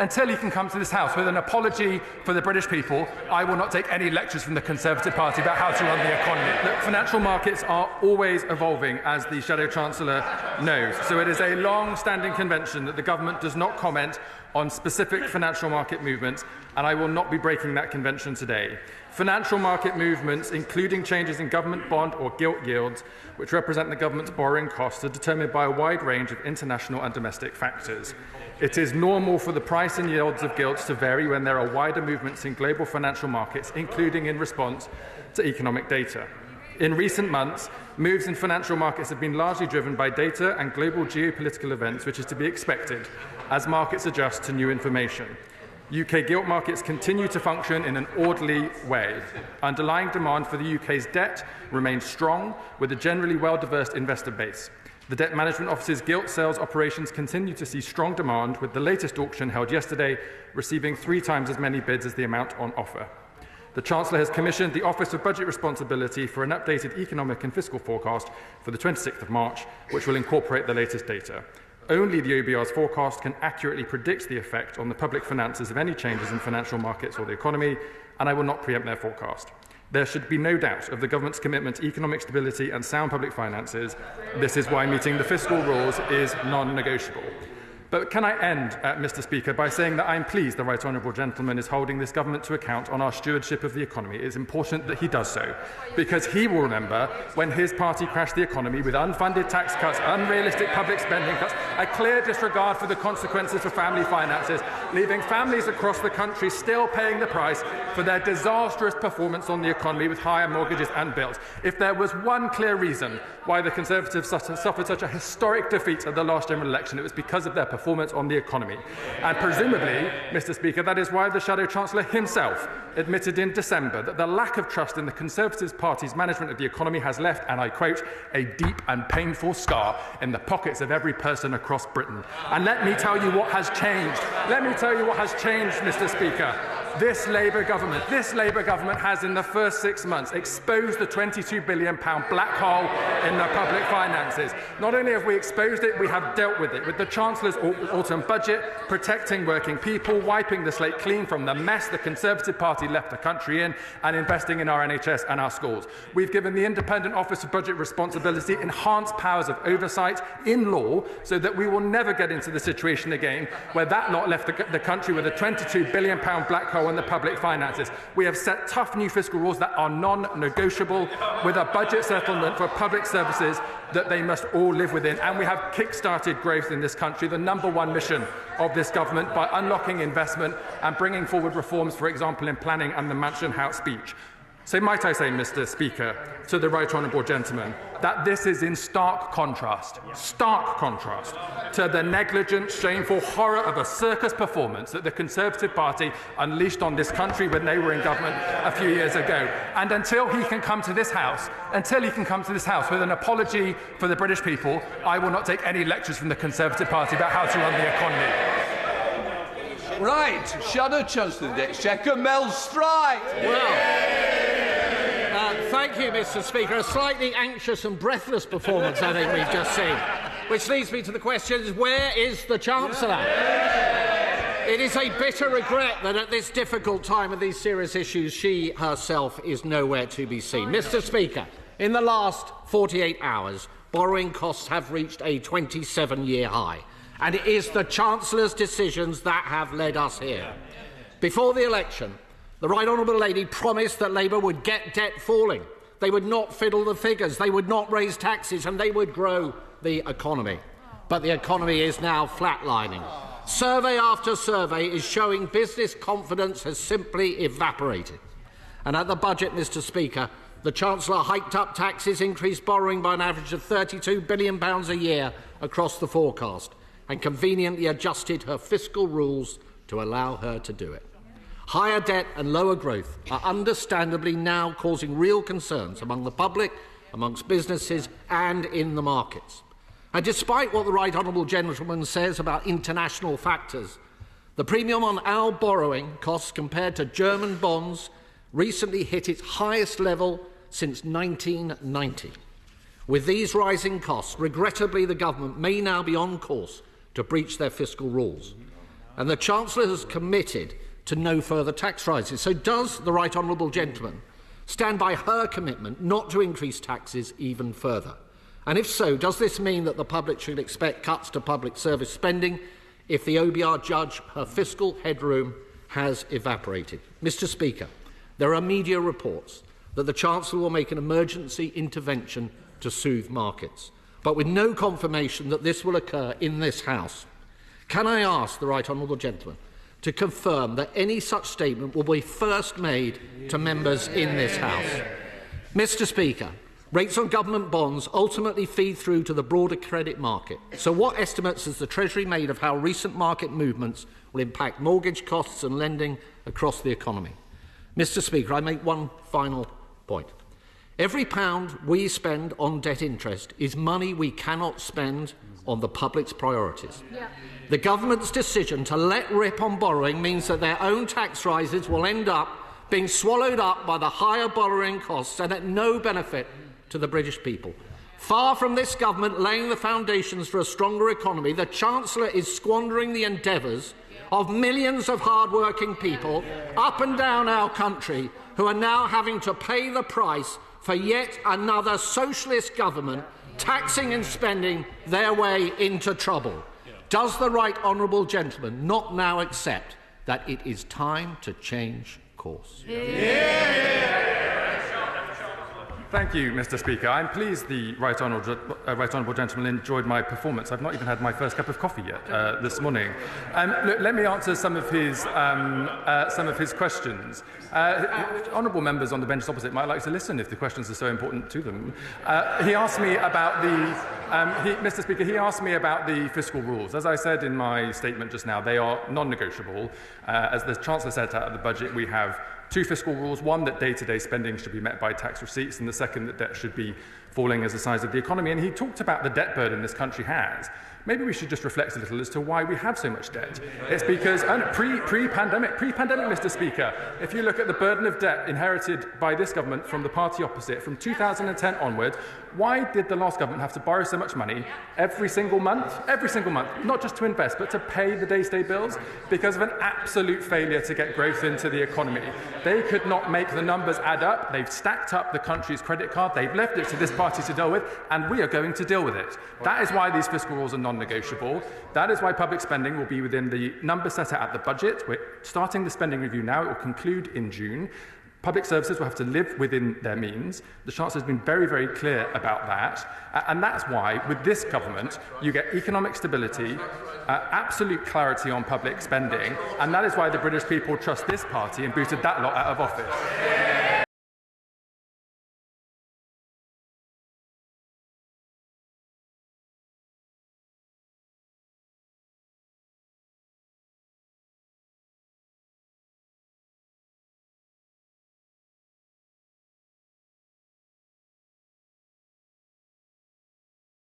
until he can come to this House with an apology for the British people, I will not take any lectures from the Conservative Party about how to run the economy. Look, financial markets are always evolving, as the Shadow Chancellor knows. So it is a long-standing convention that the government does not comment on specific financial market movements, and I will not be breaking that convention today. Financial market movements, including changes in government bond or gilt yields, which represent the government's borrowing costs, are determined by a wide range of international and domestic factors. It is normal for the price and yields of gilts to vary when there are wider movements in global financial markets, including in response to economic data. In recent months, moves in financial markets have been largely driven by data and global geopolitical events, which is to be expected as markets adjust to new information. UK gilt markets continue to function in an orderly way. Underlying demand for the UK's debt remains strong, with a generally well-diverse investor base. The Debt Management Office's gilt sales operations continue to see strong demand, with the latest auction held yesterday receiving 3 times as many bids as the amount on offer. The Chancellor has commissioned the Office of Budget Responsibility for an updated economic and fiscal forecast for the 26th of March, which will incorporate the latest data. Only the OBR's forecast can accurately predict the effect on the public finances of any changes in financial markets or the economy, and I will not preempt their forecast. There should be no doubt of the government's commitment to economic stability and sound public finances. This is why meeting the fiscal rules is non-negotiable. But can I end, Mr. Speaker, by saying that I'm pleased the Right Honourable Gentleman is holding this government to account on our stewardship of the economy. It is important that he does so, because he will remember when his party crashed the economy with unfunded tax cuts, unrealistic public spending cuts, a clear disregard for the consequences for family finances, leaving families across the country still paying the price for their disastrous performance on the economy with higher mortgages and bills. If there was one clear reason why the Conservatives suffered such a historic defeat at the last general election, it was because of their performance on the economy. And presumably, Mr. Speaker, that is why the Shadow Chancellor himself admitted in December that the lack of trust in the Conservative Party's management of the economy has left, and I quote, a deep and painful scar in the pockets of every person across Britain. And let me tell you what has changed. Let me tell you what has changed, Mr. Speaker. This Labour government has in the first 6 months exposed the £22 billion black hole in the public finances. Not only have we exposed it, we have dealt with it, with the Chancellor's autumn budget protecting working people, wiping the slate clean from the mess the Conservative Party left the country in, and investing in our NHS and our schools. We've given the Independent Office of Budget Responsibility enhanced powers of oversight in law so that we will never get into the situation again where that lot left the country with a £22 billion black hole in the public finances. We have set tough new fiscal rules that are non-negotiable, with a budget settlement for public services that they must all live within. And we have kick-started growth in this country, the #1 mission of this government, by unlocking investment and bringing forward reforms, for example, in planning and the Mansion House speech. So might I say, Mr. Speaker, to the Right Honourable Gentleman, that this is in stark contrast to the negligent, shameful horror of a circus performance that the Conservative Party unleashed on this country when they were in government a few years ago. And until he can come to this House with an apology for the British people, I will not take any lectures from the Conservative Party about how to run the economy. Right, Shadow Chancellor of the Exchequer, Mel Strike. Thank you, Mr. Speaker. A slightly anxious and breathless performance, I think we've just seen. Which leads me to the question, where is the Chancellor? It is a bitter regret that at this difficult time of these serious issues, she herself is nowhere to be seen. Mr. Speaker, in the last 48 hours, borrowing costs have reached a 27-year high. And it is the Chancellor's decisions that have led us here. Before the election, the Right Honourable Lady promised that Labour would get debt falling. They would not fiddle the figures, they would not raise taxes, and they would grow the economy. But the economy is now flatlining. Survey after survey is showing business confidence has simply evaporated. And at the budget, Mr. Speaker, the Chancellor hiked up taxes, increased borrowing by an average of £32 billion a year across the forecast, and conveniently adjusted her fiscal rules to allow her to do it. Higher debt and lower growth are understandably now causing real concerns among the public, amongst businesses and in the markets. And despite what the Right Honourable Gentleman says about international factors, the premium on our borrowing costs compared to German bonds recently hit its highest level since 1990. With these rising costs, regrettably the government may now be on course to breach their fiscal rules. and the Chancellor has committed to no further tax rises. So does the Right Honourable Gentleman stand by her commitment not to increase taxes even further? And if so, does this mean that the public should expect cuts to public service spending if the OBR judge her fiscal headroom has evaporated? Mr. Speaker, there are media reports that the Chancellor will make an emergency intervention to soothe markets, but with no confirmation that this will occur in this House. Can I ask the Right Honourable Gentleman to confirm that any such statement will be first made to members in this House? Mr. Speaker, rates on government bonds ultimately feed through to the broader credit market. So what estimates has the Treasury made of how recent market movements will impact mortgage costs and lending across the economy? Mr. Speaker, I make one final point. Every pound we spend on debt interest is money we cannot spend on the public's priorities. Yeah. The government's decision to let rip on borrowing means that their own tax rises will end up being swallowed up by the higher borrowing costs and at no benefit to the British people. Far from this government laying the foundations for a stronger economy, the Chancellor is squandering the endeavours of millions of hard-working people up and down our country who are now having to pay the price for yet another socialist government taxing and spending their way into trouble. Does the Right Honourable Gentleman not now accept that it is time to change course? Thank you, Mr. Speaker. I'm pleased the Right Honourable Gentleman enjoyed my performance. I've not even had my first cup of coffee yet this morning. Look, let me answer some of his questions. Honourable members on the benches opposite might like to listen if the questions are so important to them. He asked me about Mr. Speaker, he asked me about the fiscal rules. As I said in my statement just now, they are non-negotiable. As the Chancellor set out of the budget, we have two fiscal rules: one, that day-to-day spending should be met by tax receipts, and the second, that debt should be falling as the size of the economy. And he talked about the debt burden this country has. Maybe we should just reflect a little as to why we have so much debt. It's because pre-pandemic, Mr. Speaker, if you look at the burden of debt inherited by this government from the party opposite from 2010 onward, why did the last government have to borrow so much money every single month, not just to invest, but to pay the day-to-day bills? Because of an absolute failure to get growth into the economy. They could not make the numbers add up. They've stacked up the country's credit card. They've left it to this party to deal with, and we are going to deal with it. That is why these fiscal rules are non-negotiable. That is why public spending will be within the numbers set out at the budget. We're starting the spending review now. It will conclude in June. Public services will have to live within their means. The Chancellor has been very, very clear about that. And that's why, with this government, you get economic stability, absolute clarity on public spending, and that is why the British people trust this party and booted that lot out of office.